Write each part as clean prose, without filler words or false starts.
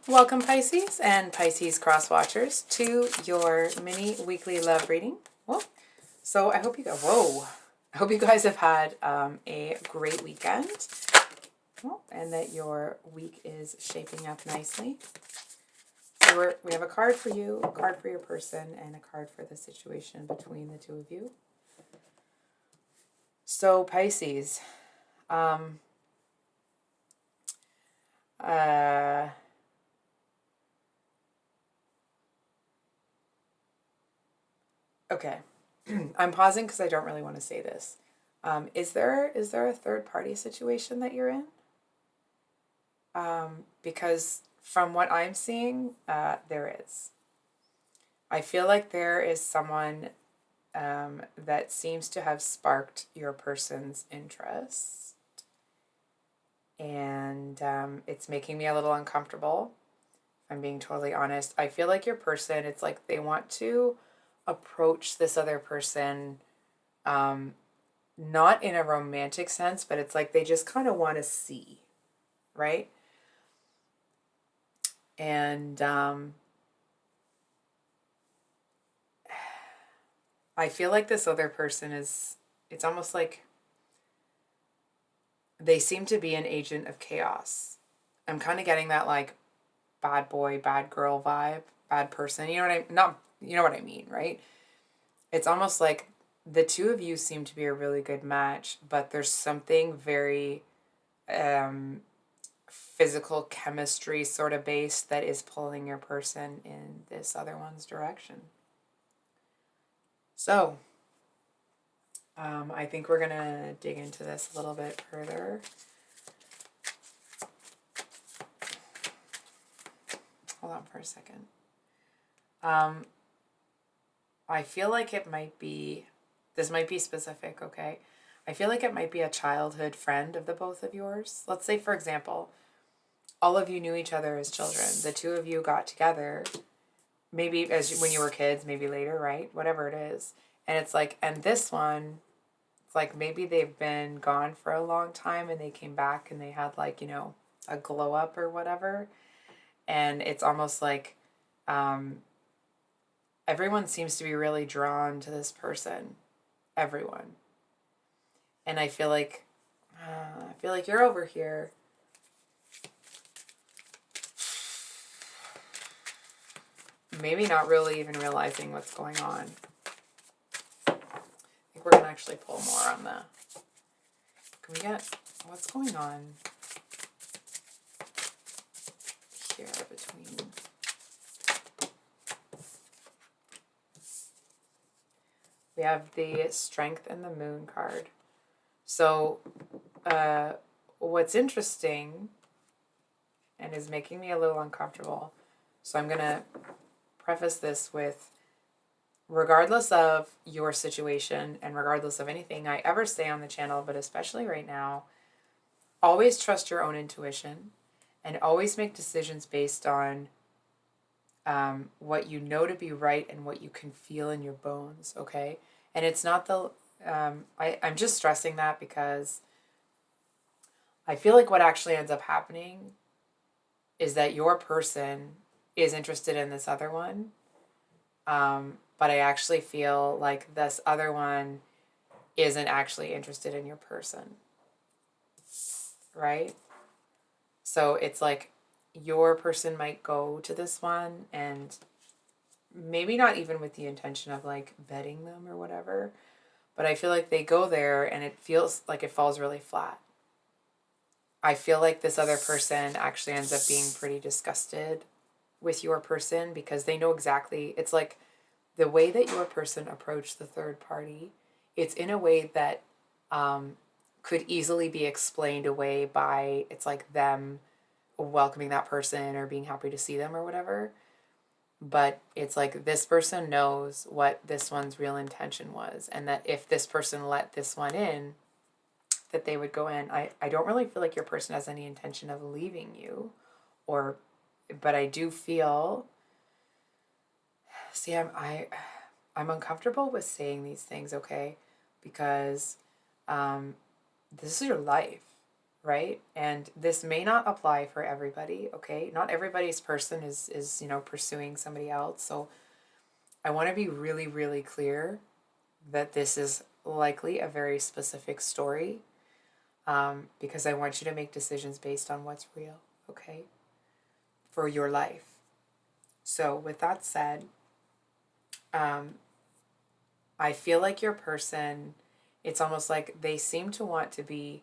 Welcome, Pisces and Pisces cross watchers, to your mini weekly love reading. Well, so I hope you guys, I hope you guys have had a great weekend, and that your week is shaping up nicely. So we have a card for you, a card for your person, and a card for the situation between the two of you. So Pisces, okay. I'm pausing because I don't really want to say this. Is there a third party situation that you're in? Because from what I'm seeing, there is. I feel like there is someone that seems to have sparked your person's interest, and it's making me a little uncomfortable. If I'm being totally honest. I feel like your person, it's like they want to approach this other person, not in a romantic sense, but it's like they just kind of want to see, right? And I feel like this other person it's almost like they seem to be an agent of chaos. I'm kind of getting that like bad boy, bad girl vibe, bad person. You know what you know what I mean, right? It's almost like the two of you seem to be a really good match, but there's something very physical chemistry sort of based that is pulling your person in this other one's direction. So, I think we're going to dig into this a little bit further. Hold on for a second. I feel like this might be specific, okay? I feel like it might be a childhood friend of the both of yours. Let's say, for example, all of you knew each other as children. The two of you got together, maybe when you were kids, maybe later, right? Whatever it is. And it's like, and this one, it's like maybe they've been gone for a long time and they came back and they had like, a glow up or whatever. And it's almost like everyone seems to be really drawn to this person. Everyone. And I feel like you're over here. Maybe not really even realizing what's going on. I think we're going to actually pull more on the... Can we get... What's going on here between... We have the Strength and the Moon card. So, what's interesting and is making me a little uncomfortable, so I'm going to preface this with, regardless of your situation and regardless of anything I ever say on the channel, but especially right now, always trust your own intuition and always make decisions based on what you know to be right and what you can feel in your bones, okay? And it's not I'm just stressing that because I feel like what actually ends up happening is that your person is interested in this other one. But I actually feel like this other one isn't actually interested in your person. Right? So it's like your person might go to this one and maybe not even with the intention of like vetting them or whatever, but I feel like they go there and it feels like it falls really flat. I feel like this other person actually ends up being pretty disgusted with your person because they know exactly, it's like the way that your person approached the third party, it's in a way that could easily be explained away by, it's like them welcoming that person or being happy to see them or whatever. But it's like this person knows what this one's real intention was, and that if this person let this one in, that they would go in. I don't really feel like your person has any intention of leaving you, but I do feel, see, I'm uncomfortable with saying these things, okay? Because this is your life. right? And this may not apply for everybody, okay? Not everybody's person is pursuing somebody else. So I want to be really, really clear that this is likely a very specific story, because I want you to make decisions based on what's real, okay? For your life. So with that said, I feel like your person, it's almost like they seem to want to be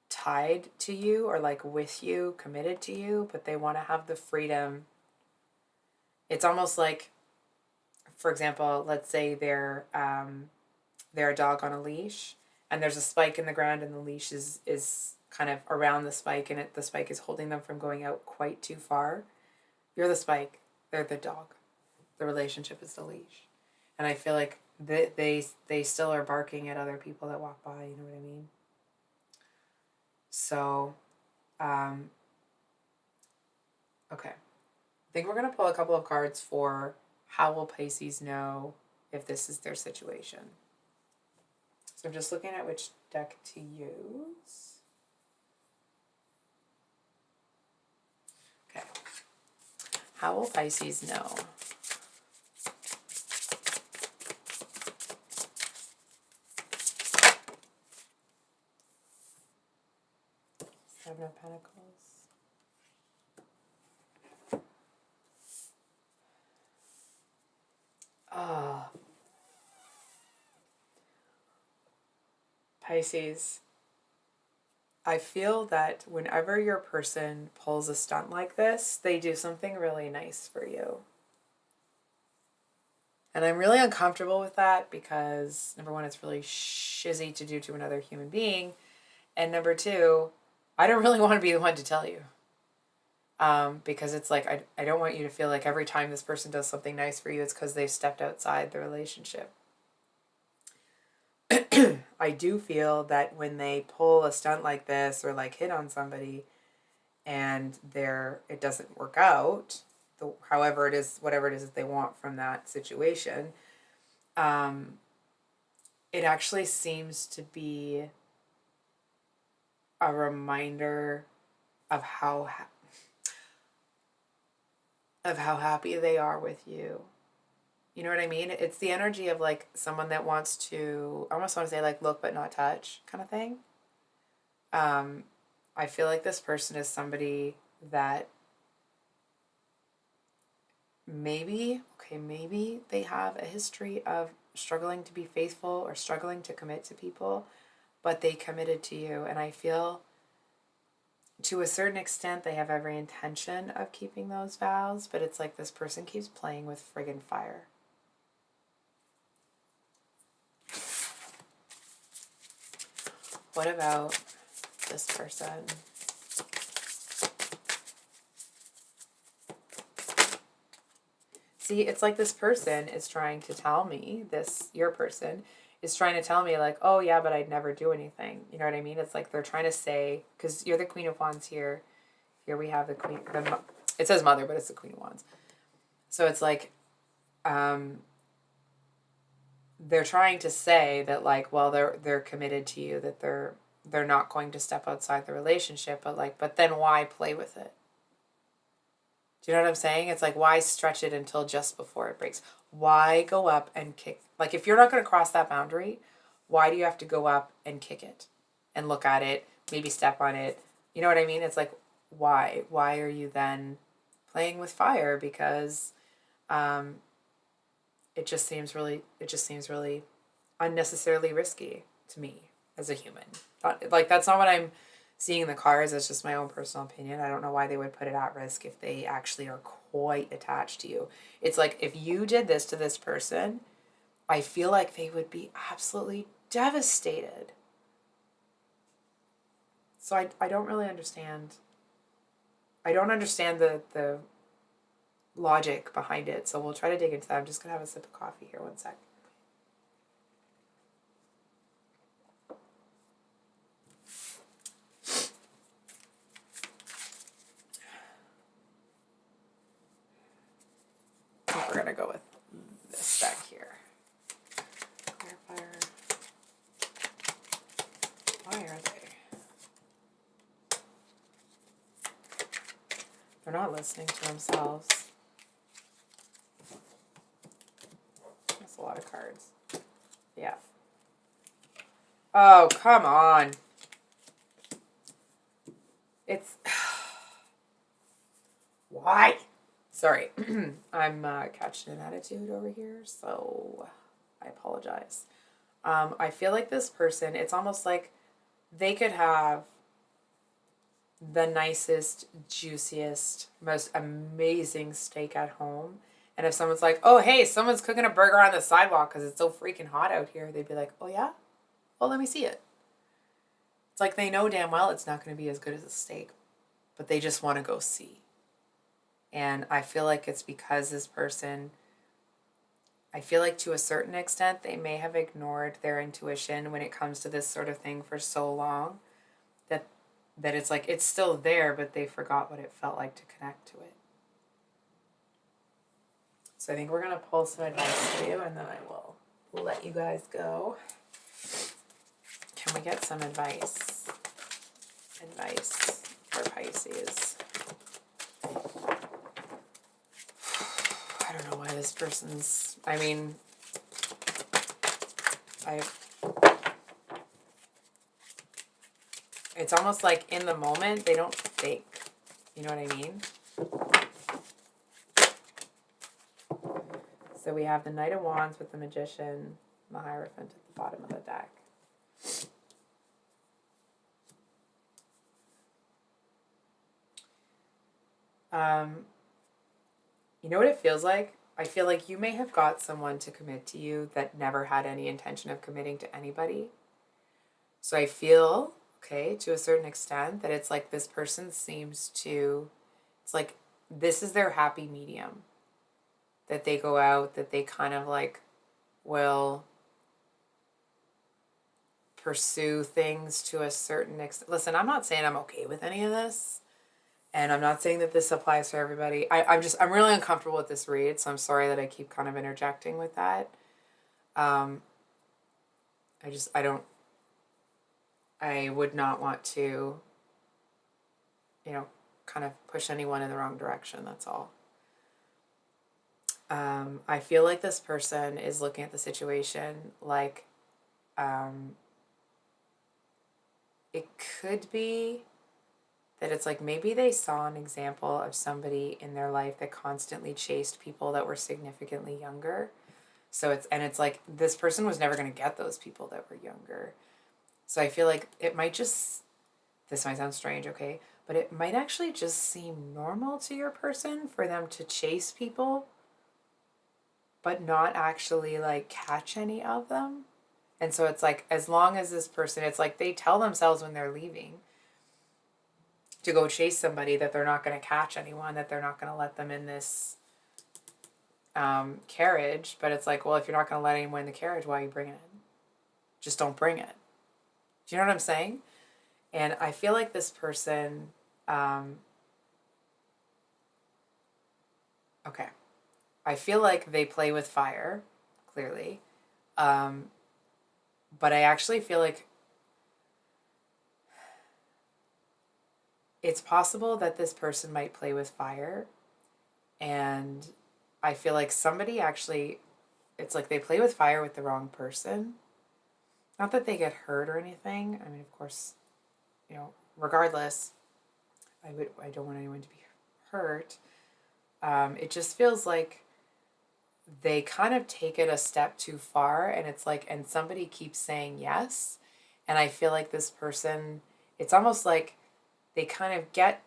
tied to you or like with you, committed to you, but they want to have the freedom. It's almost like, for example, let's say they're a dog on a leash and there's a spike in the ground and the leash is kind of around the spike and the spike is holding them from going out quite too far. You're the spike, they're the dog. The relationship is the leash. And I feel like they still are barking at other people that walk by, you know what I mean? So, okay. I think we're going to pull a couple of cards for how will Pisces know if this is their situation. So I'm just looking at which deck to use. Okay. How will Pisces know? Seven of Pentacles. Oh. Pisces. I feel that whenever your person pulls a stunt like this, they do something really nice for you. And I'm really uncomfortable with that because, number one, it's really shizzy to do to another human being. And number two, I don't really want to be the one to tell you. Because it's like, I don't want you to feel like every time this person does something nice for you, it's because they've stepped outside the relationship. I do feel that when they pull a stunt like this or like hit on somebody and it doesn't work out, however it is, whatever it is that they want from that situation, it actually seems to be a reminder of how happy they are with you. You know what I mean? It's the energy of like someone that wants to, I almost want to say like look but not touch kind of thing. I feel like this person is somebody that maybe they have a history of struggling to be faithful or struggling to commit to people, but they committed to you. And I feel to a certain extent they have every intention of keeping those vows, but it's like this person keeps playing with friggin' fire. What about this person? See, it's like this person is trying to tell me, your person, is trying to tell me like, oh yeah, but I'd never do anything. You know what I mean? It's like they're trying to say, because you're the Queen of Wands here. Here we have the Queen, it says Mother, but it's the Queen of Wands. So it's like, they're trying to say that like, well, they're committed to you, that they're not going to step outside the relationship, but then why play with it? Do you know what I'm saying? It's like, why stretch it until just before it breaks? Why go up and kick? Like, if you're not going to cross that boundary, why do you have to go up and kick it and look at it, maybe step on it? You know what I mean? It's like, why? Why are you then playing with fire? Because it just seems really unnecessarily risky to me as a human. Like, that's not what I'm seeing in the cards. That's just my own personal opinion. I don't know why they would put it at risk if they actually are quite attached to you. It's like, if you did this to this person, I feel like they would be absolutely devastated. So I don't really understand. I don't understand the logic behind it. So we'll try to dig into that. I'm just going to have a sip of coffee here. One sec. We're going to go with this deck here. Clarifier. Why are they? They're not listening to themselves. That's a lot of cards. Yeah. Oh, come on. It's... Why? Sorry. I'm catching an attitude over here, so I apologize. I feel like this person, it's almost like they could have the nicest, juiciest, most amazing steak at home. And if someone's like, oh, hey, someone's cooking a burger on the sidewalk because it's so freaking hot out here, they'd be like, oh, yeah? Well, let me see it. It's like they know damn well it's not going to be as good as a steak, but they just want to go see. And I feel like it's because this person, I feel like to a certain extent, they may have ignored their intuition when it comes to this sort of thing for so long that it's like it's still there, but they forgot what it felt like to connect to it. So I think we're going to pull some advice for you, and then I will let you guys go. Can we get some advice? Advice for Pisces. I don't know why this person's... I mean, it's almost like in the moment, they don't think. You know what I mean? So we have the Knight of Wands with the Magician, the Hierophant at the bottom of the deck. You know what it feels like? I feel like you may have got someone to commit to you that never had any intention of committing to anybody. So I feel, okay, to a certain extent, that it's like this person seems to, it's like this is their happy medium. That they go out, that they kind of like will pursue things to a certain extent. Listen, I'm not saying I'm okay with any of this. And I'm not saying that this applies to everybody. I'm really uncomfortable with this read, so I'm sorry that I keep kind of interjecting with that. I would not want to, kind of push anyone in the wrong direction, that's all. I feel like this person is looking at the situation like, it could be that it's like maybe they saw an example of somebody in their life that constantly chased people that were significantly younger. So it's like this person was never going to get those people that were younger. So I feel like it might just, this might sound strange, okay, but it might actually just seem normal to your person for them to chase people, but not actually like catch any of them. And so it's like, as long as this person, it's like they tell themselves when they're leaving to go chase somebody that they're not going to catch anyone, that they're not going to let them in this carriage. But it's like, well, if you're not going to let anyone in the carriage, why are you bringing it? Just don't bring it. Do you know what I'm saying? And I feel like this person, okay, I feel like they play with fire, clearly. But I actually feel like it's possible that this person might play with fire, and I feel like somebody actually, it's like they play with fire with the wrong person. Not that they get hurt or anything. I mean, of course, regardless, I don't want anyone to be hurt. It just feels like they kind of take it a step too far, and it's like, and somebody keeps saying yes, and I feel like this person, it's almost like they kind of get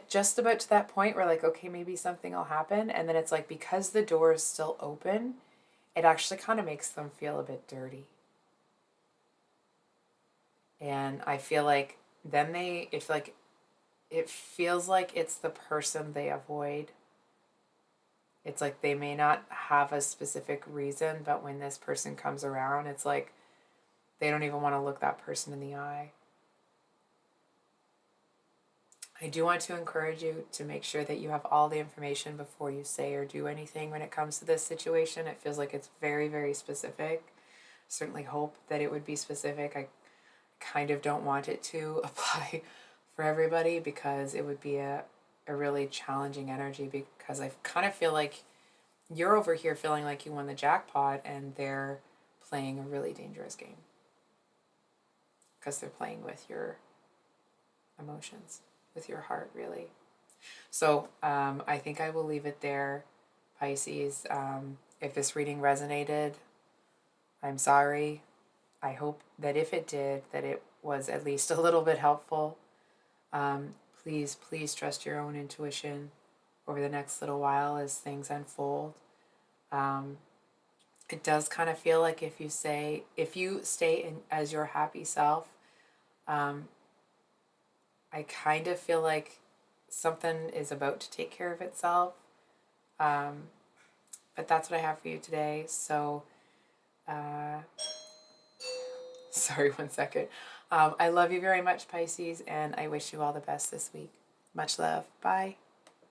just about to that point where like, okay, maybe something will happen. And then it's like, because the door is still open, it actually kind of makes them feel a bit dirty. And I feel like then it feels like it's the person they avoid. It's like they may not have a specific reason, but when this person comes around, it's like they don't even want to look that person in the eye. I do want to encourage you to make sure that you have all the information before you say or do anything when it comes to this situation. It feels like it's very, very specific. Certainly hope that it would be specific. I kind of don't want it to apply for everybody because it would be a a really challenging energy, because I kind of feel like you're over here feeling like you won the jackpot and they're playing a really dangerous game because they're playing with your emotions, with your heart, really. So I think I will leave it there, Pisces. If this reading resonated, I'm sorry. I hope that if it did, that it was at least a little bit helpful. Please, please trust your own intuition over the next little while as things unfold. It does kind of feel like if you stay in as your happy self, I kind of feel like something is about to take care of itself. But that's what I have for you today. So, sorry, one second. I love you very much, Pisces, and I wish you all the best this week. Much love. Bye.